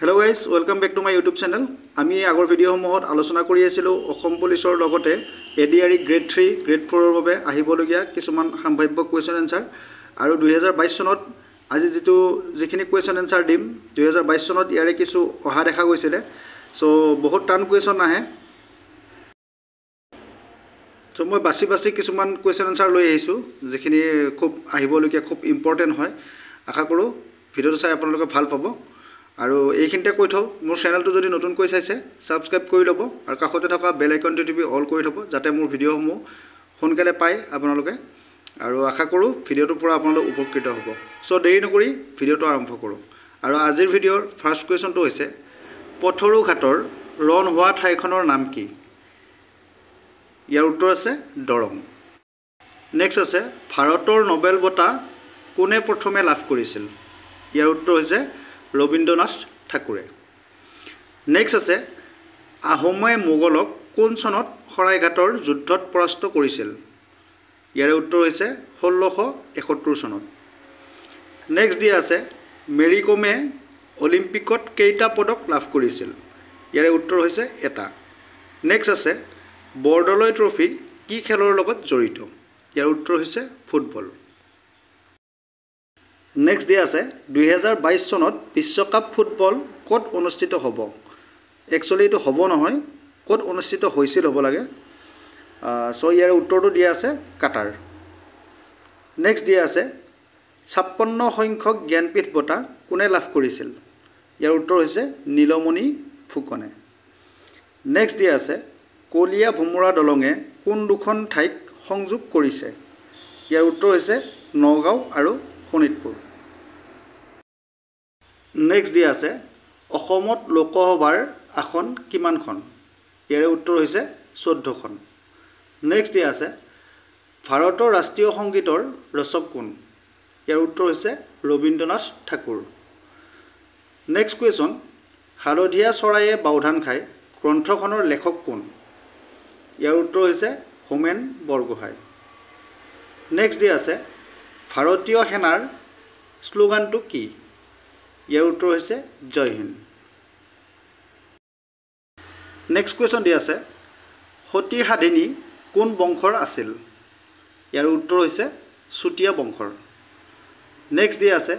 Hello guys, welcome back to my YouTube channel. আমি আগৰ ভিডিঅ'সমূহত আলোচনা কৰি আছিলো অসম পুলিচৰ লগতে এডিআৰই গ্ৰেড 3, গ্ৰেড 4 ৰ বাবে আহিবলগীয়া কিছুমান সম্ভাৱ্য কোৱেশ্চন আনসাৰ আৰু 2022 চনত আজি যিখিনি কোৱেশ্চন আনসাৰ দিম 2022 চনত ইয়াৰে কিছু অহা দেখা গৈছিলে সো বহুত টান কোৱেশ্চন আহে তো মই বাছি কিছুমান কোৱেশ্চন আনসাৰ লৈ আহিছো যিখিনি খুব আহিবলগীয়া খুব ইম্পৰ্টেন্ট হয় আশা কৰো ভিডিঅ'টো চাই আপোনালোকে ভাল পাব আৰু এইখিনতে কৈ থও মোৰ চেনেলটো যদি নতুন কৈ চাইছে সাবস্ক্ৰাইব কৰি লব আৰু কাষতে থকা বেল আইকনটো টিপি অল কৰি থব যাতে মোৰ ভিডিঅ'সমূহ সোনকালে পায় আপোনালোকে আৰু আশা কৰো ভিডিঅ'টো পুৰা আপোনালোক উপকৃত হ'ব সো দেৰি নকৰি ভিডিঅ'টো আৰম্ভ কৰো আৰু আজিৰ ভিডিঅ'ৰ ফাৰ্স্ট কোৱেশ্চনটো হৈছে পথৰু ঘাটৰ ৰণ হোৱা ঠাইখনৰ নাম কি ইয়াৰ উত্তৰ আছে দৰং নেক্সট আছে ভাৰতৰ নোবেল বঁটা কোনে প্ৰথমে লাভ কৰিছিল ইয়াৰ উত্তৰ হৈছে ৰবীন্দ্ৰনাথ ঠাকুৰে নেক্সট আছে আহোমে মোগলক কোন চনত শৰাইঘাটৰ যুদ্ধত পৰাস্ত কৰিছিল ইয়াৰ উত্তৰ হৈছে 1671 চনত নেক্সট দিয়া আছে মেৰী কমে অলিম্পিকত কেইটা পদক লাভ কৰিছিল ইয়াৰ উত্তৰ হৈছে এটা নেক্সট আছে বৰদলৈ ট্ৰফি কি খেলৰ লগত জড়িত ইয়াৰ উত্তৰ হৈছে ফুটবল নেক্সট দিয়া আছে 2022 চনত বিশ্বকাপ ফুটবল ক'ত অনুষ্ঠিত হ'ব একচুয়ালি এটো হ'ব নহয় ক'ত অনুষ্ঠিত হৈছিল হ'ব লাগে সো ইয়াৰ উত্তৰটো দিয়া আছে কাটাৰ নেক্সট দিয়া আছে 56 সংখ্যক জ্ঞানপীঠ বঁটা কোনে লাভ কৰিছিল ইয়াৰ উত্তৰ হৈছে নীলমণি ফুকনে নেক্সট দিয়া আছে কলিয়া ভুমুৰা দলঙে কোন দুখন ঠাইক সংযোগ কৰিছে ইয়াৰ উত্তৰ হৈছে নগাঁও আৰু শোণিতপুৰ নেক্সট দিয়া আছে অসমত লোকসভাৰ আসন কিমানখন ইয়াৰ উত্তৰ হৈছে 14খন নেক্সট দিয়া আছে ভাৰতৰ ৰাষ্ট্ৰীয় সংগীতৰ ৰচক কোন ইয়াৰ উত্তৰ হৈছে ৰবীন্দ্ৰনাথ ঠাকুৰ নেক্সট কোৱেশ্চন হালধীয়া চৰাইয়ে বাওধান খায় গ্ৰন্থখনৰ লেখক কোন ইয়াৰ উত্তৰ হৈছে হোমেন বৰগোহাঁই নেক্সট দিয়া আছে ভাৰতীয় সেনাৰ স্লোগানটো কি ইয়াৰ উত্তৰ হৈছে জয় হিন্দ নেক্সট কোৱেশ্চন দিয়া আছে সতী সাধিনী কোন বংশৰ আছিল ইয়াৰ উত্তৰ হৈছে চুতীয়া বংশৰ নেক্সট দিয়া আছে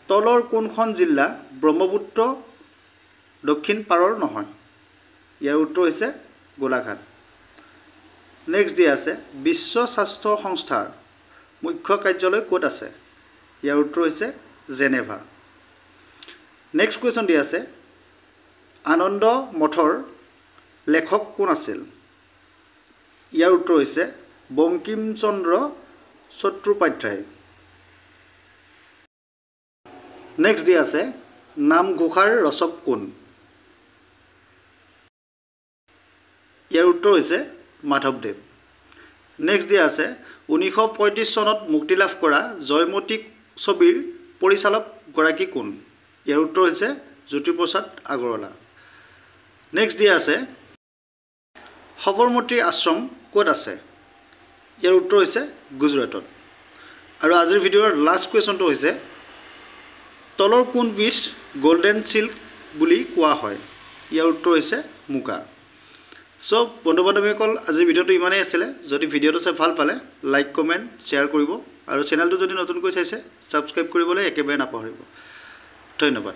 তলৰ কোনখন জিলা ব্ৰহ্মপুত্ৰ দক্ষিণ পাৰৰ নহয় ইয়াৰ উত্তৰ হৈছে গোলাঘাট নেক্সট দিয়া আছে বিশ্ব স্বাস্থ্য সংস্থাৰ মুখ্য কাৰ্যালয় ক'ত আছে ইয়াৰ উত্তৰ হৈছে জেনেভা নেক্সট কোৱেশ্চন দিয়া আছে আনন্দ মঠৰ লেখক কোন আছিল ইয়াৰ উত্তৰ হৈছে বঙ্কিম চন্দ্ৰ চট্টোপাধ্যায় নেক্সট দিয়া আছে নামঘোষাৰ ৰচক কোন ইয়াৰ উত্তৰ হৈছে মাধৱদেৱ নেক্সট দিয়া আছে 1935 চনত মুক্তি লাভ কৰা জয়মতী ছবিৰ পৰিচালক গৰাকী কোন ইয়াৰ উত্তৰ হৈছে জ্যোতিপ্ৰসাদ আগৰৱালা নেক্সট দিয়া আছে সবৰমতী আশ্ৰম ক'ত আছে ইয়াৰ উত্তৰ হৈছে গুজৰাটত আৰু আজিৰ ভিডিঅ'ৰ লাষ্ট কোৱেশ্চনটো হৈছে তলৰ কোনবিধ গোল্ডেন সিল্ক বুলি কোৱা হয় ইয়াৰ উত্তৰ হৈছে মুগা সো বন্ধু বান্ধৱীসকল আজিৰ ভিডিঅ'টো ইমানেই আছিলে যদি ভিডিঅ'টো চাই ভাল পালে লাইক কমেণ্ট শ্বেয়াৰ কৰিব আৰু চেনেলটো যদি নতুনকৈ চাইছে সাবস্ক্ৰাইব কৰিবলৈ একেবাৰে নাপাহৰিব ধন্যবাদ